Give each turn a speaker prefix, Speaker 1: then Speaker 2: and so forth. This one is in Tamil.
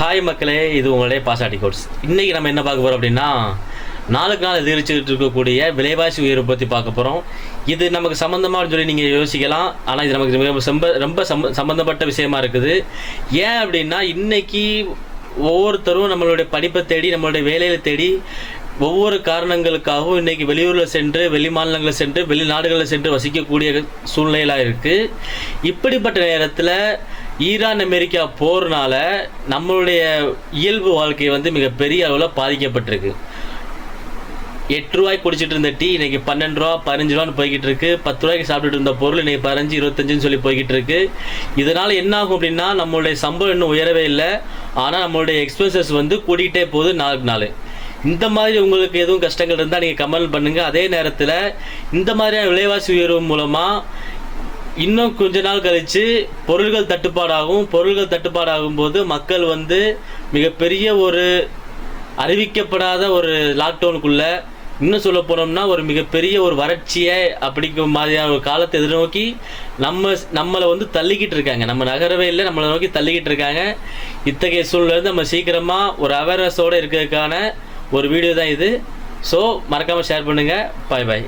Speaker 1: ஹாய் மக்களே, இது உங்களுடைய பாசாட்டி கோட்ஸ். இன்றைக்கி நம்ம என்ன பார்க்க போகிறோம் அப்படின்னா, நாளுக்கு நாள் எதிர்ச்சிட்டு இருக்கக்கூடிய விலைவாசி உயர்வு பற்றி பார்க்க போகிறோம். இது நமக்கு சம்மந்தமாக சொல்லி நீங்கள் யோசிக்கலாம். ஆனால் இது நமக்கு ரொம்ப சம்மந்தப்பட்ட விஷயமா இருக்குது. ஏன் அப்படின்னா, இன்றைக்கி ஒவ்வொருத்தரும் நம்மளுடைய படிப்பை தேடி, நம்மளுடைய வேலையை தேடி, ஒவ்வொரு காரணங்களுக்காகவும் இன்றைக்கி வெளியூரில் சென்று, வெளி மாநிலங்களில் சென்று, வெளிநாடுகளில் சென்று வசிக்கக்கூடிய சூழ்நிலையாக இருக்குது. இப்படிப்பட்ட நேரத்தில் ஈரான் அமெரிக்கா போர்னால நம்மளுடைய இயல்பு வாழ்க்கை மிகப்பெரிய அளவில் பாதிக்கப்பட்டிருக்கு. 8 ரூபாய்க்கு குடிச்சிட்டு இருந்த டீ இன்றைக்கி 12 ரூபா 15 ரூபான்னு போய்கிட்டு இருக்கு. 10 ரூபாய்க்கு சாப்பிட்டுட்டு இருந்த பொருள் இன்றைக்கி 15 25ன்னு சொல்லி போய்கிட்டு இருக்கு. இதனால் என்ன ஆகும் அப்படின்னா, நம்மளுடைய சம்பளம் இன்னும் உயரவே இல்லை, ஆனால் நம்மளுடைய எக்ஸ்பென்சஸ் கூட்டிகிட்டே போகுது நாளுக்கு நாள். இந்த மாதிரி உங்களுக்கு எதுவும் கஷ்டங்கள் இருந்தால் நீங்கள் கமெண்ட் பண்ணுங்கள். அதே நேரத்தில் இந்த மாதிரியான விலைவாசி உயர்வு மூலமாக இன்னும் கொஞ்ச நாள் கழித்து பொருள்கள் தட்டுப்பாடாகும் போது மக்கள் மிகப்பெரிய ஒரு அறிவிக்கப்படாத ஒரு லாக்டவுனுக்குள்ளே, இன்னும் சொல்ல போனோம்னா ஒரு மிகப்பெரிய ஒரு வறட்சியை அப்படிங்கிற மாதிரியான ஒரு காலத்தை எதிர்நோக்கி நம்மளை தள்ளிக்கிட்டு இருக்காங்க. நம்ம நகரவே இல்லை, நம்மளை நோக்கி தள்ளிக்கிட்டு இருக்காங்க. இத்தகைய சூழ்நிலை நம்ம சீக்கிரமாக ஒரு அவேர்னஸோடு இருக்கிறதுக்கான ஒரு வீடியோ தான் இது. ஸோ மறக்காமல் ஷேர் பண்ணுங்கள். பாய் பாய்.